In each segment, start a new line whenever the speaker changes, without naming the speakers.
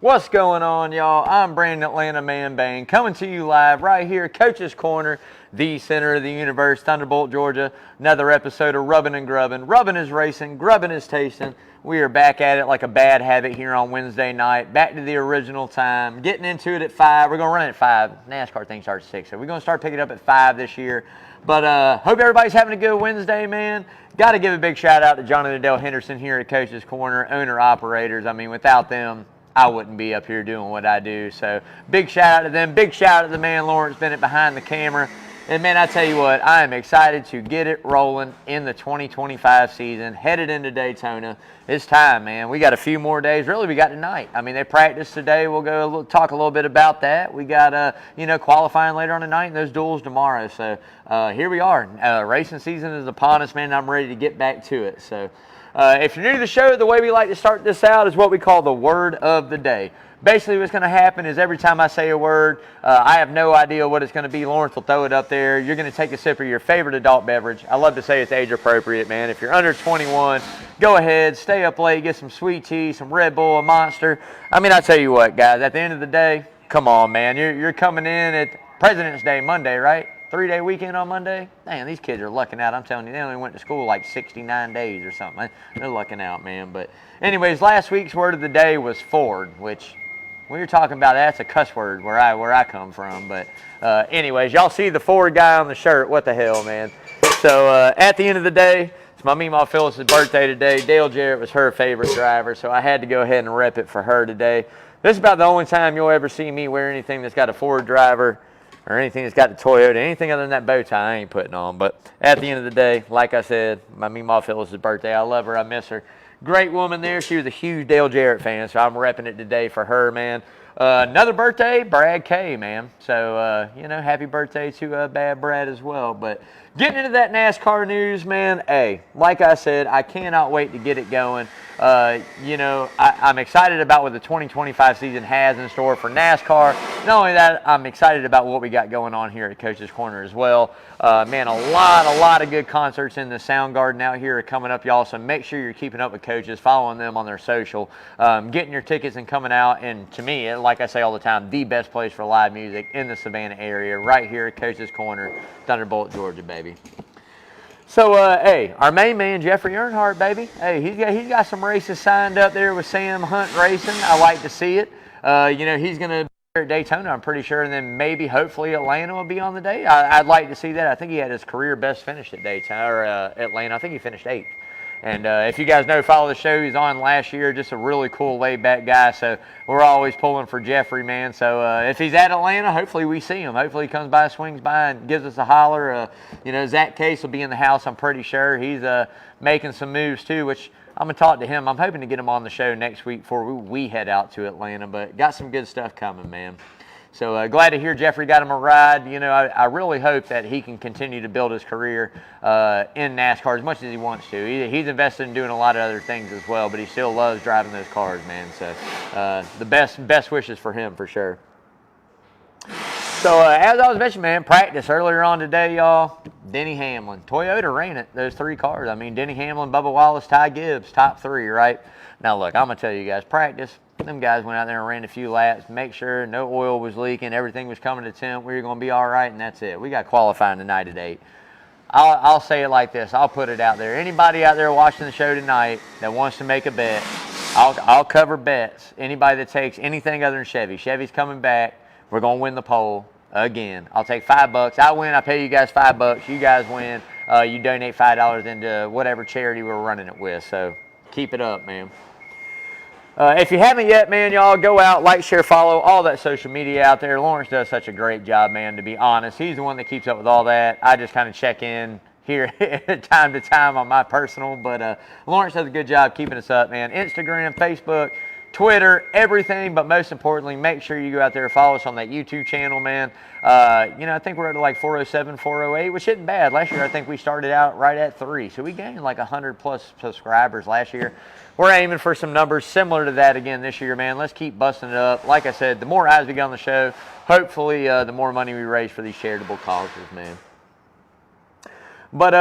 What's going on, y'all? I'm Brandon Atlanta Man Bang, coming to you live right here, Coach's Corner, the center of the universe, Thunderbolt, Georgia. Another episode of Rubbin' and Grubbin'. Rubbin' is racing, grubbin' is tasting. We are back at it like a bad habit here on Wednesday night. Back to the original time. Getting into it at 5. We're going to run it at 5. NASCAR thing starts at 6, so we're going to start picking up at 5 this year. But hope everybody's having a good Wednesday, man. Got to give a big shout out to Jonathan and Dale Henderson here at Coach's Corner, owner-operators. I mean, without them, I wouldn't be up here doing what I do. So big shout out to them. Big shout out to the man Lawrence Bennett behind the camera. And man, I tell you what, I am excited to get it rolling in the 2025 season, headed into Daytona. It's time, man. We got a few more days. Really, we got tonight. I mean, they practiced today. We'll go talk a little bit about that. We got, qualifying later on tonight and those duels tomorrow. So here we are. Racing season is upon us, man. And I'm ready to get back to it. So if you're new to the show, the way we like to start this out is what we call the word of the day. Basically, what's going to happen is every time I say a word, I have no idea what it's going to be. Lawrence will throw it up there. You're going to take a sip of your favorite adult beverage. I love to say it's age appropriate, man. If you're under 21, go ahead, stay up late, get some sweet tea, some Red Bull, a Monster. I mean, I tell you what, guys, at the end of the day, come on, man. You're coming in at President's Day Monday, right? 3-day weekend on Monday? Dang, these kids are lucking out. I'm telling you, they only went to school like 69 days or something. They're lucking out, man. But anyways, last week's word of the day was Ford, which when you're talking about that's a cuss word where I come from. But anyways, y'all see the Ford guy on the shirt. What the hell, man? So at the end of the day, it's my Meemaw Phyllis's birthday today. Dale Jarrett was her favorite driver, so I had to go ahead and rep it for her today. This is about the only time you'll ever see me wear anything that's got a Ford driver or anything that's got the Toyota, anything other than that bow tie I ain't putting on. But at the end of the day, like I said, my Meemaw Phyllis's birthday. I love her. I miss her. Great woman there. She was a huge Dale Jarrett fan, so I'm repping it today for her, man. Another birthday, Brad K, man. So, happy birthday to Bad Brad as well. But getting into that NASCAR news, man, hey, like I said, I cannot wait to get it going. I'm excited about what the 2025 season has in store for NASCAR. Not only that, I'm excited about what we got going on here at Coach's Corner as well. Man, a lot of good concerts in the Sound Garden out here are coming up, y'all. So make sure you're keeping up with coaches, following them on their social, getting your tickets and coming out. And to me, like I say all the time, the best place for live music in the Savannah area, right here at Coach's Corner, Thunderbolt, Georgia, baby. So, hey, our main man, Jeffrey Earnhardt, baby. Hey, he's got some races signed up there with Sam Hunt Racing. I like to see it. He's going to be at Daytona, I'm pretty sure, and then maybe, hopefully, Atlanta will be on the day. I'd like to see that. I think he had his career best finish at Daytona or Atlanta. I think he finished 8th. And if you guys follow the show, he's on last year. Just a really cool, laid-back guy. So we're always pulling for Jeffrey, man. So if he's at Atlanta, hopefully we see him. Hopefully he comes by, swings by, and gives us a holler. Zach Case will be in the house, I'm pretty sure. He's making some moves, too, which I'm going to talk to him. I'm hoping to get him on the show next week before we head out to Atlanta. But got some good stuff coming, man. So glad to hear Jeffrey got him a ride. I really hope that he can continue to build his career in NASCAR as much as he wants to. He's invested in doing a lot of other things as well, but he still loves driving those cars, man. So the best wishes for him for sure. So as I was mentioning, man, practice earlier on today, y'all. Denny Hamlin. Toyota ran it, those 3 cars. I mean, Denny Hamlin, Bubba Wallace, Ty Gibbs, top 3, right? Now, look, I'm going to tell you guys, practice. Them guys went out there and ran a few laps, make sure no oil was leaking, everything was coming to temp, we were going to be all right, and that's it. We got qualifying tonight at 8. I'll say it like this. I'll put it out there. Anybody out there watching the show tonight that wants to make a bet, I'll cover bets. Anybody that takes anything other than Chevy. Chevy's coming back. We're going to win the pole again. I'll take $5. I win. I pay you guys $5. You guys win. You donate $5 into whatever charity we're running it with. So keep it up, man. If you haven't yet, man, y'all go out, like, share, follow, all that social media out there. Lawrence does such a great job, man, to be honest. He's the one that keeps up with all that. I just kind of check in here time to time on my personal, but Lawrence does a good job keeping us up, man. Instagram, Facebook, Twitter, everything, but most importantly, make sure you go out there and follow us on that YouTube channel, man. I think we're at like 407, 408, which isn't bad. Last year, I think we started out right at 3, so we gained like 100-plus subscribers last year. We're aiming for some numbers similar to that again this year, man. Let's keep busting it up. Like I said, the more eyes we get on the show, hopefully the more money we raise for these charitable causes, man. But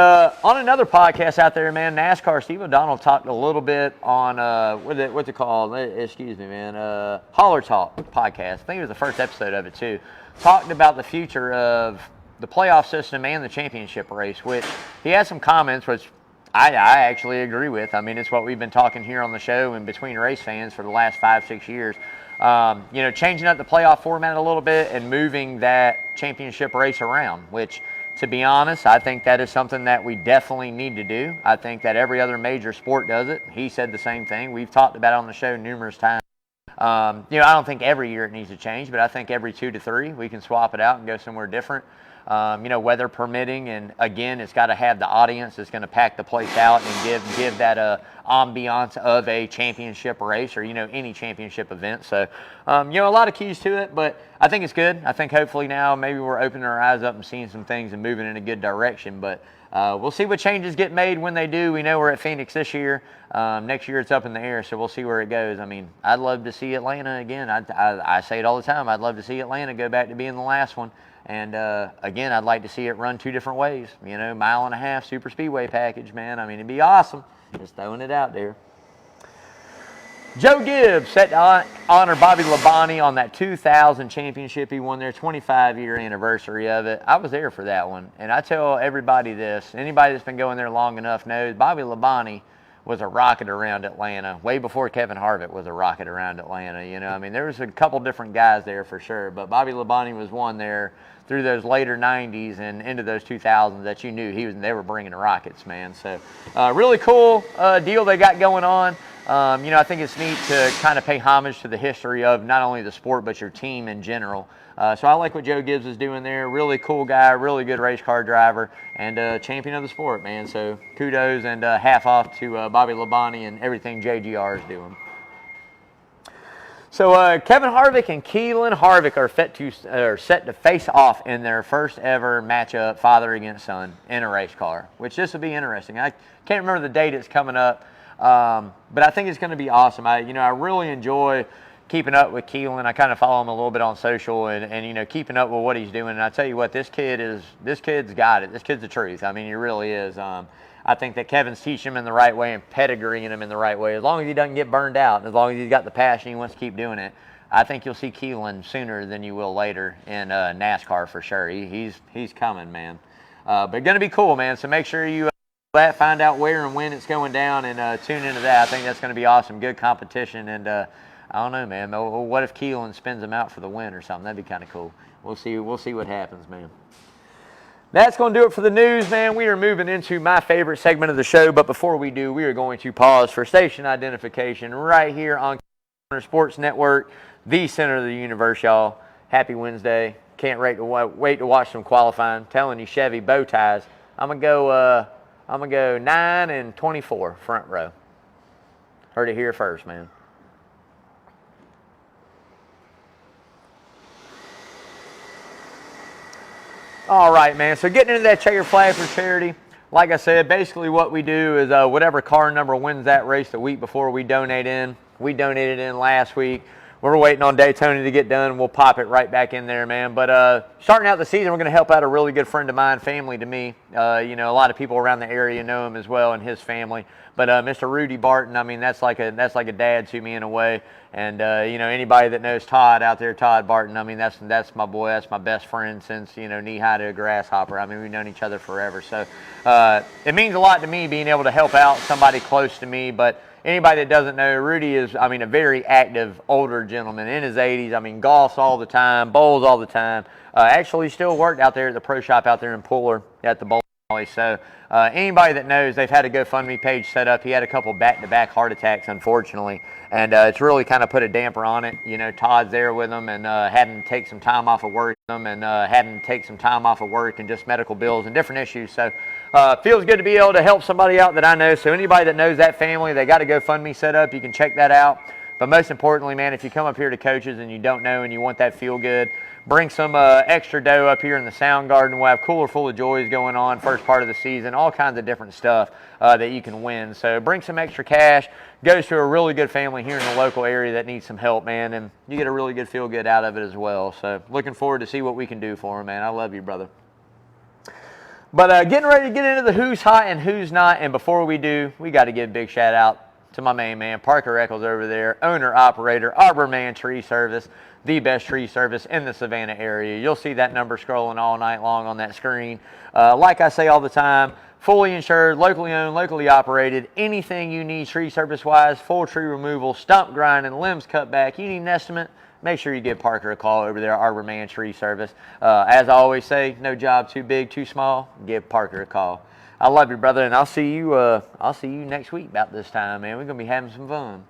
on another podcast out there, man, NASCAR, Steve O'Donnell talked a little bit on, what's it called? Excuse me, man. Holler Talk podcast. I think it was the first episode of it, too. Talked about the future of the playoff system and the championship race, which he had some comments, which I actually agree with. I mean, it's what we've been talking here on the show and between race fans for the last 5-6 years. Changing up the playoff format a little bit and moving that championship race around, which, to be honest, I think that is something that we definitely need to do. I think that every other major sport does it. He said the same thing. We've talked about it on the show numerous times. I don't think every year it needs to change, but I think every 2 to 3 we can swap it out and go somewhere different. Weather permitting, and again, it's got to have the audience that's going to pack the place out and give that ambiance of a championship race or any championship event. So a lot of keys to it, but I think it's good. I think hopefully now maybe we're opening our eyes up and seeing some things and moving in a good direction. But we'll see what changes get made when they do. We know we're at Phoenix this year. Next year it's up in the air, so we'll see where it goes. I mean, I'd love to see Atlanta again. I say it all the time. I'd love to see Atlanta go back to being the last one. And again, I'd like to see it run 2 different ways. 1.5-mile super speedway package, man. I mean, it'd be awesome. Just throwing it out there. Joe Gibbs set to honor Bobby Labonte on that 2000 championship. He won their 25-year anniversary of it. I was there for that one. And I tell everybody this, anybody that's been going there long enough knows Bobby Labonte was a rocket around Atlanta way before Kevin Harvick was a rocket around Atlanta. There was a couple different guys there for sure, but Bobby Labonte was one there through those later 90s and into those 2000s that you knew they were bringing the rockets, man. So really cool deal they got going on. I think it's neat to kind of pay homage to the history of not only the sport but your team in general. So I like what Joe Gibbs is doing there. Really cool guy, really good race car driver, and champion of the sport, man. So kudos and half off to Bobby Labonte and everything JGR is doing. So Kevin Harvick and Keelan Harvick are set to face off in their first ever matchup, father against son, in a race car, which this will be interesting. I can't remember the date it's coming up, but I think it's going to be awesome. I really enjoy keeping up with Keelan. I kind of follow him a little bit on social and keeping up with what he's doing. And I tell you what, this kid's got it. This kid's the truth. I mean, he really is. I think that Kevin's teaching him in the right way and pedigreeing him in the right way. As long as he doesn't get burned out, and as long as he's got the passion, he wants to keep doing it. I think you'll see Keelan sooner than you will later in NASCAR for sure. He's coming, man. But going to be cool, man. So make sure you find out where and when it's going down and tune into that. I think that's going to be awesome. Good competition, and I don't know, man. What if Keelan spins him out for the win or something? That'd be kind of cool. We'll see what happens, man. That's going to do it for the news, man. We are moving into my favorite segment of the show, but before we do, we are going to pause for station identification right here on Sports Network, the center of the universe, y'all. Happy Wednesday. Can't wait to watch some qualifying. Telling you, Chevy bow ties. I'm gonna go 9 and 24 front row. Heard it here first, man. All right, man. So getting into that checker flag for charity, like I said, basically what we do is whatever car number wins that race the week before we donate in. We donated in last week. We're waiting on Daytona to get done. We'll pop it right back in there, man. But starting out the season, we're going to help out a really good friend of mine, family to me. A lot of people around the area know him as well and his family. But Mr. Rudy Barton, I mean, that's like a dad to me in a way. And anybody that knows Todd out there, Todd Barton, I mean, that's my boy. That's my best friend since knee high to a grasshopper. I mean, we've known each other forever. So it means a lot to me being able to help out somebody close to me. But anybody that doesn't know, Rudy is, I mean, a very active older gentleman in his 80s. I mean, golfs all the time, bowls all the time. Actually, still worked out there at the pro shop out there in Puller at the bowling alley. So anybody that knows, they've had a GoFundMe page set up. He had a couple back-to-back heart attacks, unfortunately, and it's really kind of put a damper on it. Todd's there with him and having to take some time off of work and just medical bills and different issues. So feels good to be able to help somebody out that I know. So anybody that knows that family, they got a GoFundMe set up. You can check that out. But most importantly, man, if you come up here to Coaches and you don't know and you want that feel good, bring some extra dough up here in the Sound Garden. We'll have Cooler Full of Joys going on first part of the season, all kinds of different stuff that you can win. So bring some extra cash. Goes to a really good family here in the local area that needs some help, man, and you get a really good feel good out of it as well. So looking forward to see what we can do for them, man. I love you, brother. But getting ready to get into the who's hot and who's not. And before we do, we got to give a big shout out to my main man, Parker Eccles over there, owner, operator, Arbor Man Tree Service, the best tree service in the Savannah area. You'll see that number scrolling all night long on that screen. Like I say all the time, fully insured, locally owned, locally operated. Anything you need tree service-wise, full tree removal, stump grinding, limbs cut back, you need an estimate, make sure you give Parker a call over there, Arbor Man Tree Service. As I always say, no job too big, too small. Give Parker a call. I love you, brother, and I'll see you next week about this time, man. We're gonna be having some fun.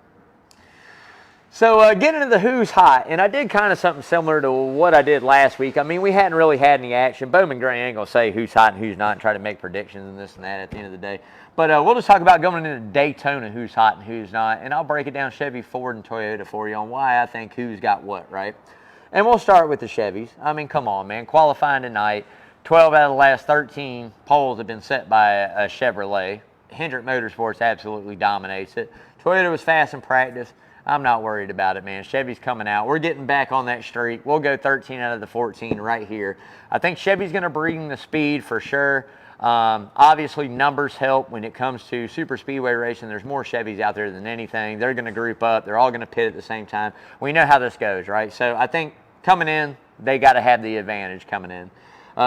So getting into the who's hot, and I did kind of something similar to what I did last week. I mean, we hadn't really had any action. Bowman Gray ain't gonna say who's hot and who's not and try to make predictions and this and that at the end of the day. But we'll just talk about going into Daytona, who's hot and who's not, and I'll break it down Chevy, Ford, and Toyota for you on why I think who's got what, right? And we'll start with the Chevys. I mean, come on, man. Qualifying tonight, 12 out of the last 13 poles have been set by a Chevrolet. Hendrick Motorsports absolutely dominates it. Toyota was fast in practice. I'm not worried about it, man. Chevy's coming out. We're getting back on that streak. We'll go 13 out of the 14 right here. I think Chevy's going to bring the speed for sure. Obviously, numbers help when it comes to super speedway racing. There's more Chevys out there than anything. They're going to group up. They're all going to pit at the same time. We know how this goes, right? So I think coming in, they got to have the advantage coming in.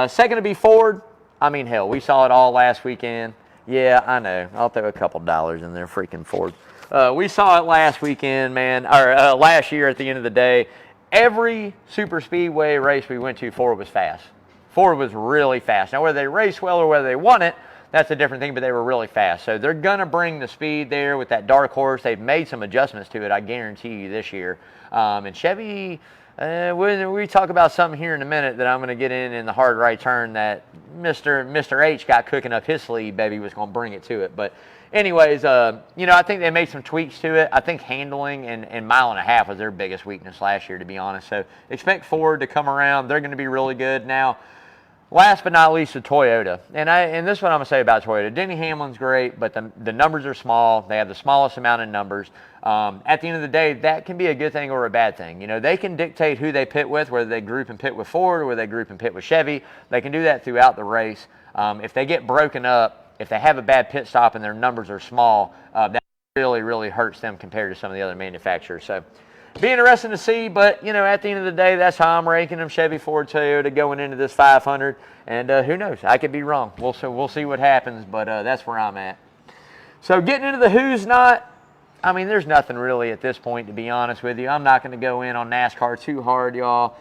Second to be Ford. I mean, hell, we saw it all last weekend. Yeah, I know. I'll throw a couple dollars in there, freaking Ford. We saw it last weekend, man, or last year at the end of the day. Every super speedway race we went to, Ford was fast. Ford was really fast. Now, whether they race well or whether they won it, that's a different thing, but they were really fast. So they're going to bring the speed there with that dark horse. They've made some adjustments to it, I guarantee you, this year. And Chevy, we talk about something here in a minute that I'm going to get in the hard right turn that Mr. H got cooking up his sleeve, baby, was going to bring it to it. But anyways, I think they made some tweaks to it. I think handling and mile and a half was their biggest weakness last year, to be honest. So expect Ford to come around. They're going to be really good. Now, last but not least, the Toyota. And this is what I'm going to say about Toyota. Denny Hamlin's great, but the numbers are small. They have the smallest amount of numbers. At the end of the day, that can be a good thing or a bad thing. You know, they can dictate who they pit with, whether they group and pit with Ford or whether they group and pit with Chevy. They can do that throughout the race. If they get broken up, if they have a bad pit stop and their numbers are small, that really, really hurts them compared to some of the other manufacturers. So be interesting to see, but, at the end of the day, that's how I'm ranking them, Chevy, Ford, Toyota, going into this 500. And who knows? I could be wrong. We'll see what happens, but that's where I'm at. So getting into the who's not, I mean, there's nothing really at this point, to be honest with you. I'm not going to go in on NASCAR too hard, y'all.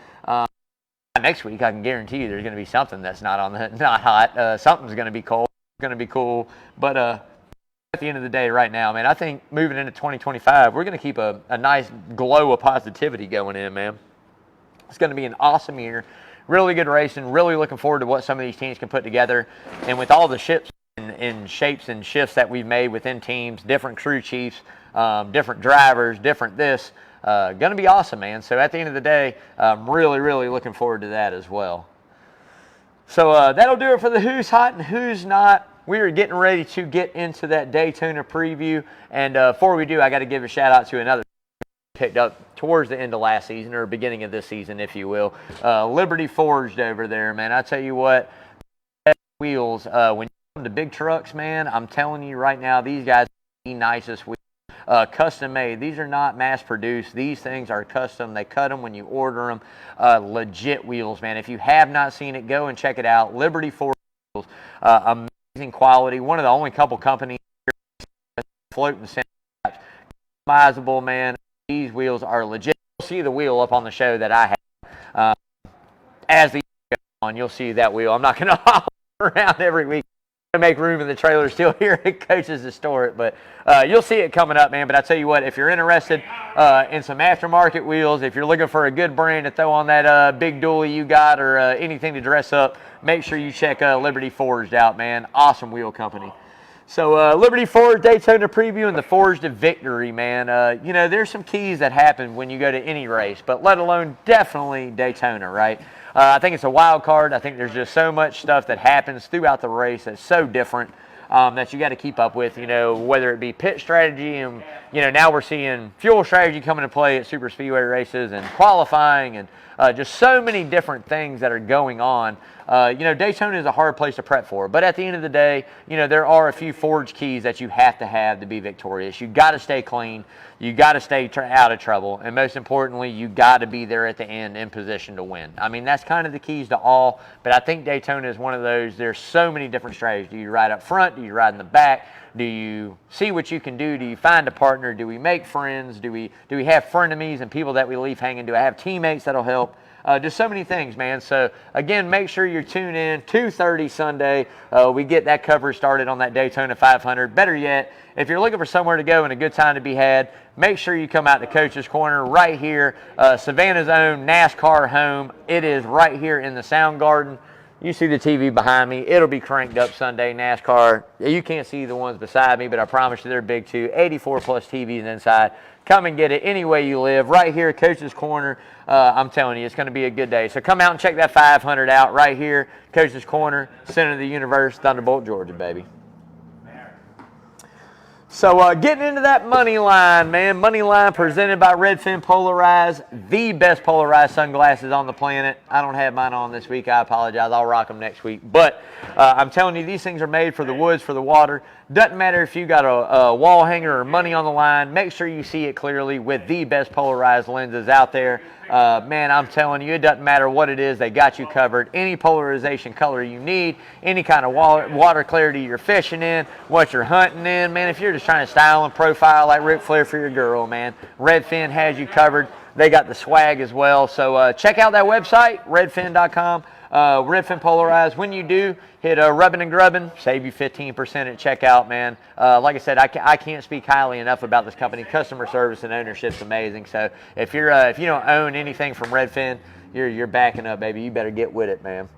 Next week, I can guarantee you there's going to be something that's not hot. Something's going to be cold. It's going to be cool. But at the end of the day right now, man, I think moving into 2025, we're going to keep a nice glow of positivity going in, man. It's going to be an awesome year. Really good racing. Really looking forward to what some of these teams can put together. And with all the ships and shapes and shifts that we've made within teams, different crew chiefs, different drivers, different this, going to be awesome, man. So at the end of the day, I'm really, really looking forward to that as well. So that'll do it for the who's hot and who's not. We are getting ready to get into that Daytona preview. And before we do, I got to give a shout out to another picked up towards the end of last season or beginning of this season, if you will. Liberty Forged over there, man. I tell you what, wheels, when you come to big trucks, man, I'm telling you right now, these guys are the nicest wheels. Custom made. These are not mass produced. These things are custom. They cut them when you order them. Legit wheels, man. If you have not seen it, go and check it out. Liberty Forged wheels. Amazing quality. One of the only couple companies floating center, customizable, man. These wheels are legit. You'll see the wheel up on the show that I have. As the year goes on, you'll see that wheel. I'm not going to haul around every week to make room in the trailer still here at Coach's to store it, but you'll see it coming up, man. But I tell you what, if you're interested in some aftermarket wheels, if you're looking for a good brand to throw on that big dually you got or anything to dress up, make sure you check Liberty Forged out, man. Awesome wheel company. So Liberty Forged Daytona preview and the Forged to Victory, man. There's some keys that happen when you go to any race, but let alone definitely Daytona, right? I think it's a wild card. I think there's just so much stuff that happens throughout the race that's so different that you got to keep up with, whether it be pit strategy and, now we're seeing fuel strategy come into play at super speedway races and qualifying and just so many different things that are going on Daytona is a hard place to prep for. But at the end of the day, there are a few forged keys that you have to be victorious. You got to stay clean. You got to stay out of trouble. And most importantly, you got to be there at the end in position to win. I mean, that's kind of the keys to all. But I think Daytona is one of those. There's so many different strategies. Do you ride up front? Do you ride in the back? Do you see what you can do? Do you find a partner? Do we make friends? Do we have frenemies and people that we leave hanging? Do I have teammates that'll help? Just so many things, man. So, again, make sure you're tuned in. 2:30 Sunday, we get that coverage started on that Daytona 500. Better yet, if you're looking for somewhere to go and a good time to be had, make sure you come out to Coach's Corner right here, Savannah's own NASCAR home. It is right here in the Sound Garden. You see the TV behind me. It'll be cranked up Sunday, NASCAR. You can't see the ones beside me, but I promise you they're big too. 84-plus TVs inside. Come and get it any way you live. Right here, Coach's Corner. I'm telling you, it's going to be a good day. So come out and check that 500 out right here, Coach's Corner, center of the universe, Thunderbolt, Georgia, baby. So getting into that money line, man. Money line presented by Redfin Polarized, the best polarized sunglasses on the planet. I don't have mine on this week. I apologize. I'll rock them next week. But I'm telling you, these things are made for the woods, for the water. Doesn't matter if you got a wall hanger or money on the line. Make sure you see it clearly with the best polarized lenses out there. Man, I'm telling you, it doesn't matter what it is. They got you covered. Any polarization color you need, any kind of water clarity you're fishing in, what you're hunting in. Man, if you're just trying to style and profile like Ric Flair for your girl, man, Redfin has you covered. They got the swag as well. So check out that website, redfin.com. Redfin Polarized. When you do, hit Rubbin' and Grubbin', save you 15% at checkout, man. Like I said, I can't speak highly enough about this company. Customer service and ownership's amazing. So if you don't own anything from Redfin, you're backing up, baby. You better get with it, man.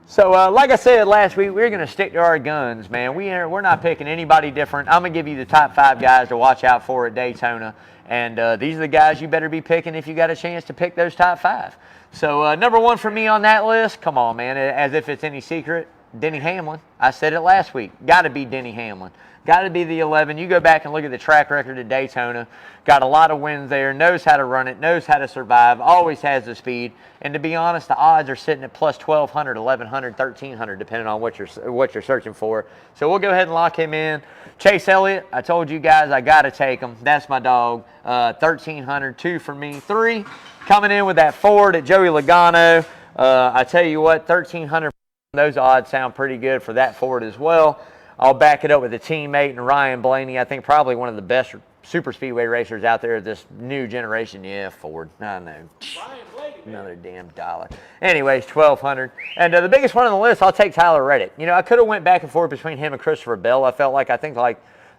So like I said last week, we're going to stick to our guns, man. We're not picking anybody different. I'm going to give you the top 5 guys to watch out for at Daytona. And these are the guys you better be picking if you got a chance to pick those top 5. So number 1 for me on that list, come on, man, as if it's any secret, Denny Hamlin. I said it last week. Got to be Denny Hamlin. Got to be the 11. You go back and look at the track record at Daytona. Got a lot of wins there. Knows how to run it. Knows how to survive. Always has the speed. And to be honest, the odds are sitting at plus 1,200, 1,100, 1,300, depending on what you're searching for. So we'll go ahead and lock him in. Chase Elliott, I told you guys I got to take him. That's my dog. 1,300, 2 for me. 3 coming in with that Ford at Joey Logano. I tell you what, 1,300. Those odds sound pretty good for that Ford as well. I'll back it up with a teammate and Ryan Blaney. I think probably one of the best super speedway racers out there of this new generation. Yeah, Ford. I know. Ryan Blaney, another damn dollar. Anyways, 1,200. And the biggest one on the list, I'll take Tyler Reddick. I could have went back and forth between him and Christopher Bell. I think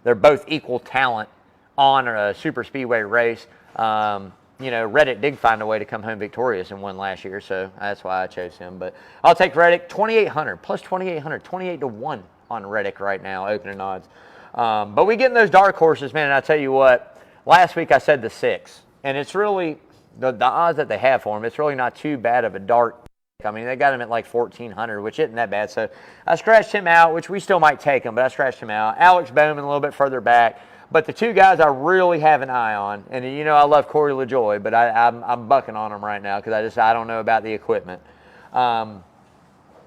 they're both equal talent on a super speedway race. Reddick did find a way to come home victorious and won last year, so that's why I chose him. But I'll take Reddick, 2,800, plus 2,800, 28 to 1 on Reddick right now, opening odds. But we get in those dark horses, man, and I tell you what, last week I said the 6, and it's really, the odds that they have for him, it's really not too bad of a dark. I mean, they got him at like 1,400, which isn't that bad. So I scratched him out, which we still might take him, but I scratched him out. Alex Bowman a little bit further back. But the 2 guys I really have an eye on, and I love Corey LaJoie, but I'm bucking on him right now because I don't know about the equipment.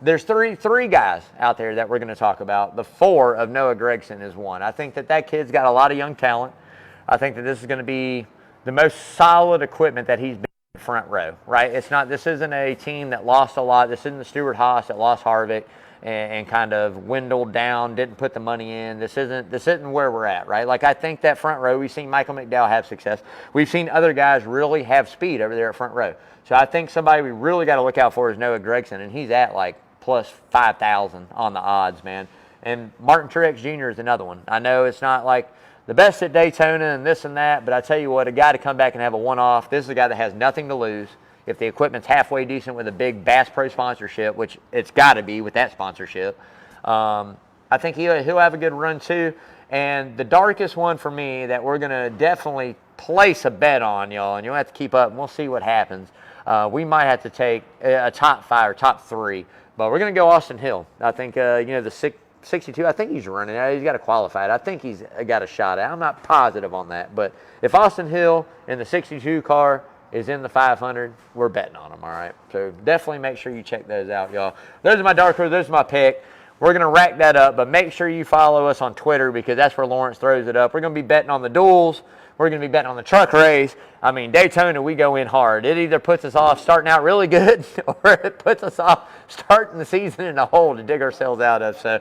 There's three guys out there that we're going to talk about. The 4 of Noah Gragson is one. I think that kid's got a lot of young talent. I think that this is going to be the most solid equipment that he's been in front row, right? This isn't a team that lost a lot. This isn't the Stewart Haas that lost Harvick and kind of dwindled down, didn't put the money in. This isn't where we're at, right? Like, I think that front row, we've seen Michael McDowell have success. We've seen other guys really have speed over there at front row. So I think somebody we really got to look out for is Noah Gragson, and he's at like plus 5,000 on the odds, man. And Martin Truex Jr. is another one. I know it's not like the best at Daytona and this and that, but I tell you what, a guy to come back and have a one-off, this is a guy that has nothing to lose. If the equipment's halfway decent with a big Bass Pro sponsorship, which it's got to be with that sponsorship, I think he'll have a good run too. And the darkest one for me that we're going to definitely place a bet on, y'all, and you'll have to keep up, and we'll see what happens. We might have to take a top 5 or top 3, but we're going to go Austin Hill. I think, the 62, I think he's running. He's got to qualify it. I think he's got a shot at it. I'm not positive on that, but if Austin Hill in the 62 car is in the 500, we're betting on them, all right? So definitely make sure you check those out, y'all. Those are my dark horse. Those are my pick. We're going to rack that up, but make sure you follow us on Twitter because that's where Lawrence throws it up. We're going to be betting on the duels. We're going to be betting on the truck race. I mean, Daytona, we go in hard. It either puts us off starting out really good or it puts us off starting the season in a hole to dig ourselves out of. So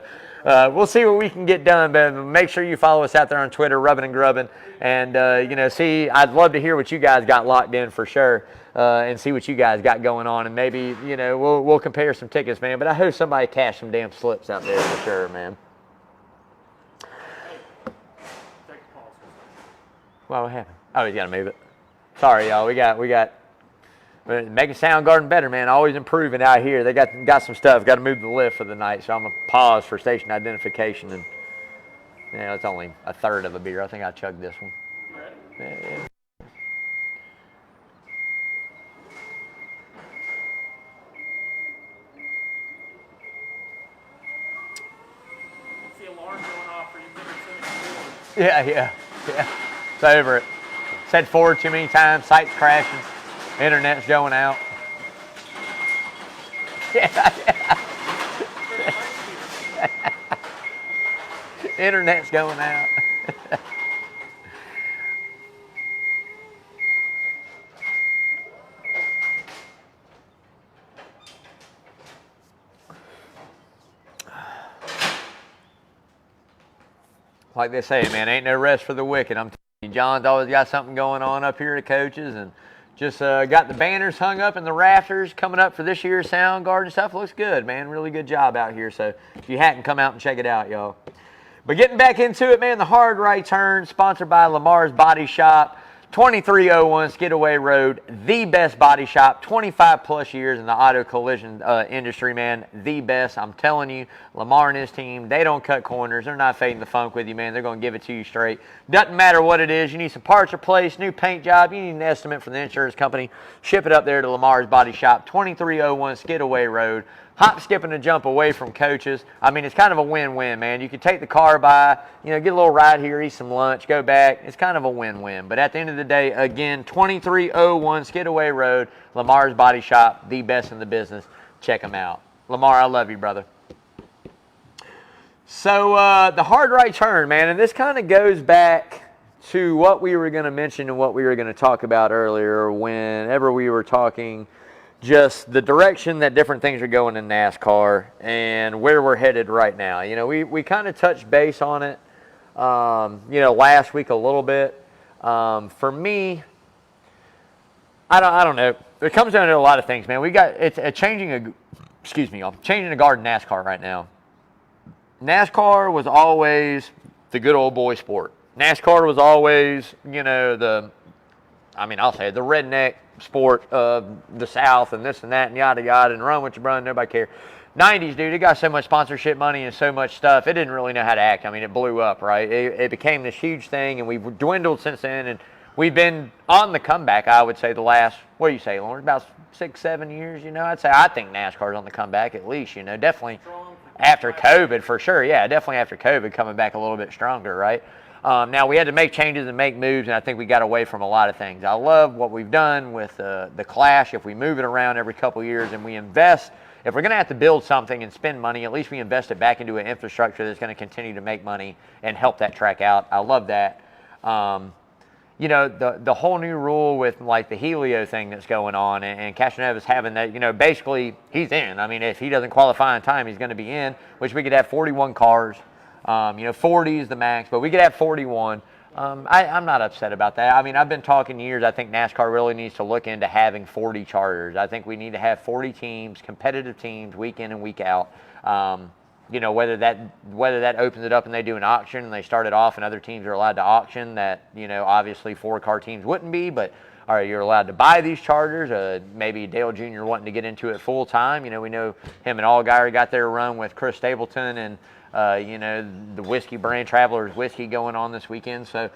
we'll see what we can get done, but make sure you follow us out there on Twitter, Rubbin' and Grubbin'. And, I'd love to hear what you guys got locked in for sure. And see what you guys got going on, and maybe we'll compare some tickets, man. But I hope somebody cashed some damn slips out there for sure, man. Well, what happened? Oh, he's got to move it. Sorry, y'all. We got making Soundgarden better, man. Always improving out here. They got some stuff. Got to move the lift for the night, so I'm gonna pause for station identification. And it's only a third of a beer. I think I chugged this one. Yeah. Yeah. It's over it. Said forward too many times. Site's crashing. Internet's going out. Yeah. Internet's going out. Like they say, man, ain't no rest for the wicked. I'm telling you, John's always got something going on up here at Coaches, and just got the banners hung up in the rafters coming up for this year's Soundgarden stuff. Looks good, man. Really good job out here. So if you hadn't, come out and check it out, y'all. But getting back into it, man, the Hard Right Turn, sponsored by Lamar's Body Shop, 2301 Skidaway Road, the best body shop, 25 plus years in the auto collision industry, man, the best. I'm telling you, Lamar and his team, they don't cut corners. They're not fading the funk with you, man. They're going to give it to you straight. Doesn't matter what it is. You need some parts replaced, new paint job. You need an estimate from the insurance company. Ship it up there to Lamar's Body Shop, 2301 Skidaway Road. Hop, skip, and a jump away from Coaches. I mean, it's kind of a win-win, man. You could take the car by, get a little ride here, eat some lunch, go back. It's kind of a win-win. But at the end of the day, again, 2301 Skidaway Road, Lamar's Body Shop, the best in the business. Check them out. Lamar, I love you, brother. So the Hard Right Turn, man, and this kind of goes back to what we were going to mention and what we were going to talk about earlier whenever we were talking just the direction that different things are going in NASCAR and where we're headed right now. We kind of touched base on it, last week a little bit. For me, I don't know. It comes down to a lot of things, man. It's changing the guard in NASCAR right now. NASCAR was always the good old boy sport. NASCAR was always, I'll say the redneck sport of the South and this and that and yada yada and run what you run, nobody care. 90s, dude, it got so much sponsorship money and so much stuff, it didn't really know how to act. I mean, it blew up, right? It became this huge thing, and we've dwindled since then, and we've been on the comeback, I would say, the last, what do you say, Lawrence, about 6-7 years, I think NASCAR's on the comeback at least, definitely after COVID, for sure. Yeah, definitely after COVID, coming back a little bit stronger, right? Now, we had to make changes and make moves, and I think we got away from a lot of things. I love what we've done with the Clash. If we move it around every couple of years and we invest, if we're going to have to build something and spend money, at least we invest it back into an infrastructure that's going to continue to make money and help that track out. I love that. The whole new rule with like the Helio thing that's going on, and Castaneda's having that, basically he's in. I mean, if he doesn't qualify in time, he's going to be in, which we could have 41 cars. 40 is the max, but we could have 41. I'm not upset about that. I mean, I've been talking years. I think NASCAR really needs to look into having 40 charters. I think we need to have 40 teams, competitive teams, week in and week out. Whether that opens it up and they do an auction and they start it off and other teams are allowed to auction that, obviously 4-car teams wouldn't be, but all right, you're allowed to buy these charters. Maybe Dale Jr. wanting to get into it full time. We know him and Allgaier got their run with Chris Stapleton and the whiskey brand Travelers whiskey going on this weekend. So,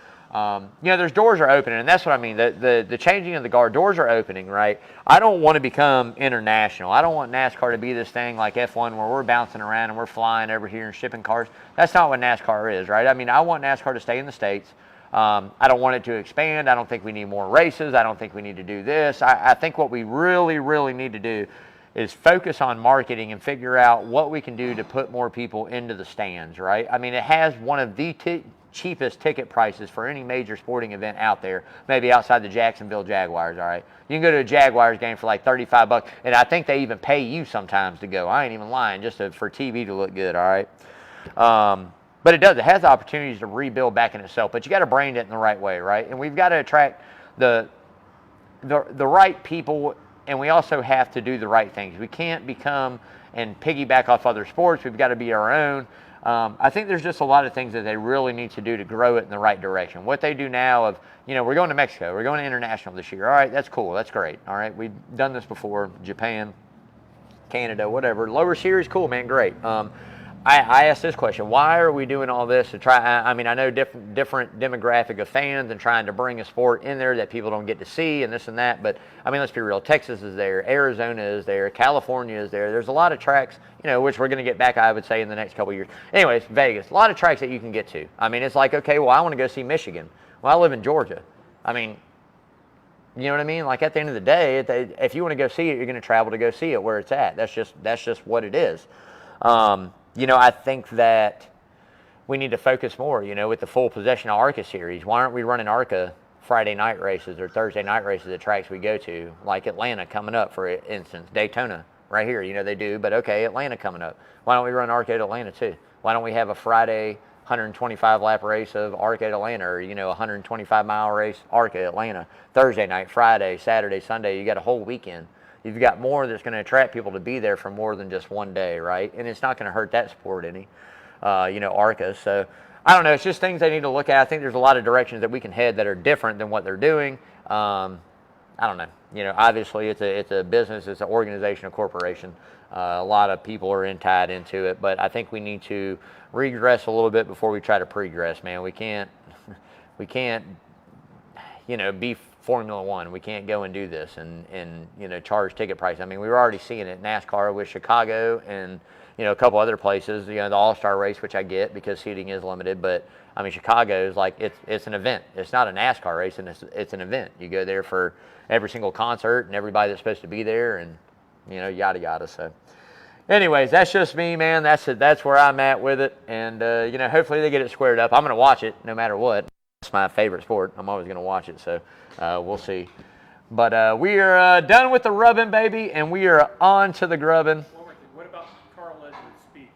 there's doors are opening, and that's what I mean. The changing of the guard, doors are opening, right? I don't want to become international. I don't want NASCAR to be this thing like F1 where we're bouncing around and we're flying over here and shipping cars. That's not what NASCAR is, right? I mean, I want NASCAR to stay in the States. I don't want it to expand. I don't think we need more races. I don't think we need to do this. I think what we really, really need to do is focus on marketing and figure out what we can do to put more people into the stands, right? I mean, it has one of the cheapest ticket prices for any major sporting event out there, maybe outside the Jacksonville Jaguars, all right? You can go to a Jaguars game for like $35, and I think they even pay you sometimes to go. I ain't even lying, just for TV to look good, all right? But it does. It has opportunities to rebuild back in itself, but you got to brand it in the right way, right? And we've got to attract the right people, and we also have to do the right things. We can't become and piggyback off other sports. We've got to be our own. I think there's just a lot of things that they really need to do to grow it in the right direction. What they do now of, we're going to Mexico. We're going to international this year. All right, that's cool. That's great. All right, we've done this before. Japan, Canada, whatever. Lower series, cool, man, great. I asked this question: why are we doing all this to try? I mean, I know different demographic of fans and trying to bring a sport in there that people don't get to see and this and that. But I mean, let's be real. Texas is there, Arizona is there, California is there. There's a lot of tracks, which we're going to get back, I would say, in the next couple of years. Anyways, Vegas, a lot of tracks that you can get to. I mean, it's like, okay, well, I want to go see Michigan. Well, I live in Georgia. I mean, you know what I mean? Like, at the end of the day, if you want to go see it, you're going to travel to go see it where it's at. That's just what it is. I think that we need to focus more, with the full possession of ARCA series. Why aren't we running ARCA Friday night races or Thursday night races at tracks we go to, like Atlanta coming up, for instance, Daytona right here, they do, but okay, Atlanta coming up. Why don't we run ARCA at Atlanta too? Why don't we have a Friday 125 lap race of ARCA at Atlanta, or, 125 mile race ARCA Atlanta, Thursday night, Friday, Saturday, Sunday, you got a whole weekend. You've got more that's going to attract people to be there for more than just one day, right? And it's not going to hurt that sport any, ARCA. So I don't know. It's just things they need to look at. I think there's a lot of directions that we can head that are different than what they're doing. I don't know. Obviously it's a business, it's an organization, a corporation. A lot of people are tied into it, but I think we need to regress a little bit before we try to progress, man. We can't, be Formula One. We can't go and do this and charge ticket price. I mean, we were already seeing it in NASCAR with Chicago and, a couple other places, the All-Star race, which I get because seating is limited. But, I mean, Chicago is like, it's an event. It's not a NASCAR race, and it's an event. You go there for every single concert and everybody that's supposed to be there and, yada, yada. So, anyways, that's just me, man. That's where I'm at with it. And, hopefully they get it squared up. I'm going to watch it no matter what. It's my favorite sport. I'm always going to watch it, so we'll see. But we are done with the rubbing, baby, and we are on to the grubbing.
What about Carl Edwards' speech,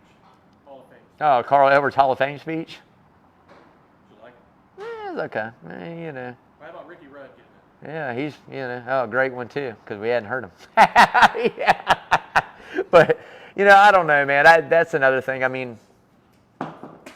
Hall of Fame?
Oh, Carl Edwards' Hall of Fame speech?
You like it?
It's okay.
How about Ricky Rudd getting it?
Yeah, he's, a great one, too, because we hadn't heard him. Yeah. But, I don't know, man. That's another thing. I mean,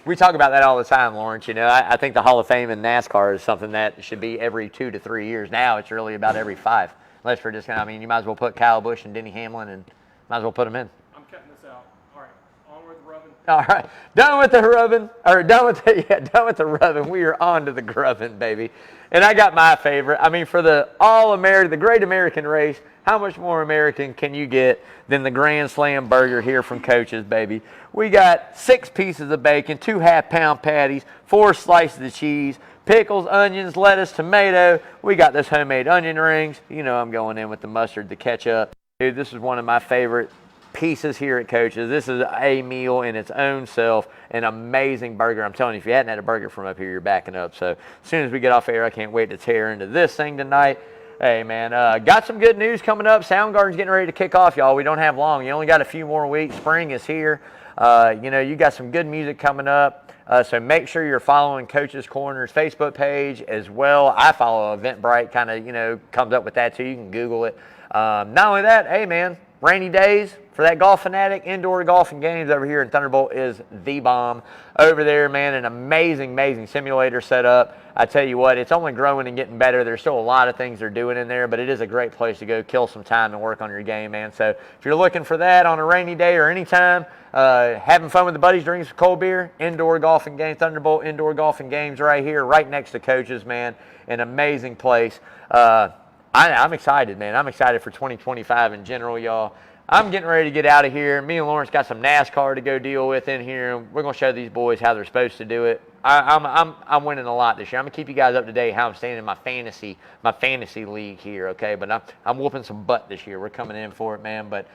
we talk about that all the time, Lawrence. I think the Hall of Fame in NASCAR is something that should be every 2 to 3 years. Now it's really about every 5. Unless we're just going to, you might as well put Kyle Busch and Denny Hamlin and might as well put them in.
I'm cutting this out. All right, onward the rubbing.
All right, done with the rubbing, or done with the rubbing. We are on to the grubbing, baby. And I got my favorite. I mean, for the the Great American Race, how much more American can you get than the Grand Slam burger here from Coach's, baby? We got 6 pieces of bacon, 2 half-pound patties, 4 slices of cheese, pickles, onions, lettuce, tomato. We got this homemade onion rings. I'm going in with the mustard, the ketchup. Dude, this is one of my favorite pieces here at Coach's. This is a meal in its own self, an amazing burger. I'm telling you, if you hadn't had a burger from up here, you're backing up. So as soon as we get off air, I can't wait to tear into this thing tonight. Hey, man, got some good news coming up. Soundgarden's getting ready to kick off, y'all. We don't have long. You only got a few more weeks. Spring is here. You got some good music coming up. So make sure you're following Coach's Corner's Facebook page as well. I follow Eventbrite, kind of, comes up with that too. You can Google it. Not only that, hey, man, rainy days for that golf fanatic, indoor golfing games over here in Thunderbolt is the bomb. Over there, man, an amazing simulator set up. I tell you what, it's only growing and getting better. There's still a lot of things they're doing in there, but it is a great place to go kill some time and work on your game, man. So if you're looking for that on a rainy day or anytime, having fun with the buddies, drinking some cold beer, indoor golfing games, Thunderbolt indoor golfing games right here, right next to Coach's, man. An amazing place. I'm excited, man. I'm excited for 2025 in general, y'all. I'm getting ready to get out of here. Me and Lawrence got some NASCAR to go deal with in here. We're going to show these boys how they're supposed to do it. I'm winning a lot this year. I'm gonna keep you guys up to date how I'm standing in my fantasy league here, okay? But I'm whooping some butt this year. We're coming in for it, man. But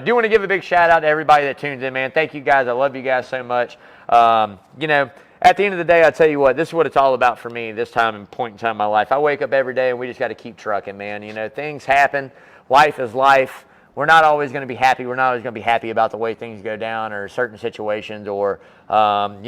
do want to give a big shout out to everybody that tunes in, man. Thank you guys. I love you guys so much. You know, at the end of the day, I tell you what, this is what it's all about for me this time and point in time in my life. I wake up every day and we just got to keep trucking, man. You know, things happen. Life is life. We're not always going to be happy. We're not always going to be happy about the way things go down or certain situations or, you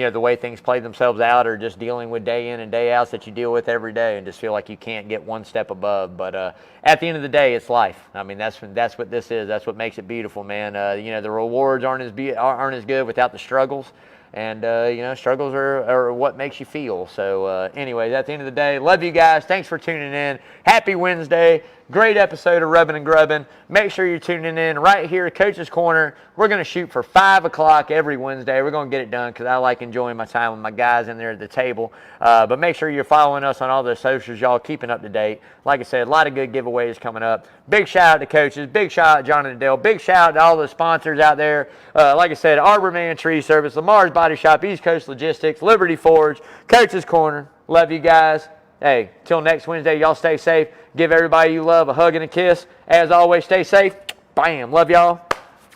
know, the way things play themselves out or just dealing with day in and day outs that you deal with every day and just feel like you can't get one step above. But at the end of the day, it's life. I mean, that's what this is. That's what makes it beautiful, man. You know, the rewards aren't as good without the struggles. And, you know, struggles are what makes you feel. So, anyways, at the end of the day, love you guys. Thanks for tuning in. Happy Wednesday. Great episode of Rubbin' and Grubbin'. Make sure you're tuning in right here at Coach's Corner. We're going to shoot for 5 o'clock every Wednesday. We're going to get it done because I like enjoying my time with my guys in there at the table. But make sure you're following us on all the socials, y'all, keeping up to date. Like I said, a lot of good giveaways coming up. Big shout out to coaches. Big shout out to John and Adele. Big shout out to all the sponsors out there. Like I said, Arbor Man Tree Service, Lamar's Body Shop, East Coast Logistics, Liberty Forge, Coach's Corner. Love you guys. Hey, till next Wednesday, y'all stay safe. Give everybody you love a hug and a kiss. As always, stay safe. Bam. Love y'all.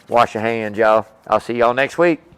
Wash your hands, y'all. I'll see y'all next week.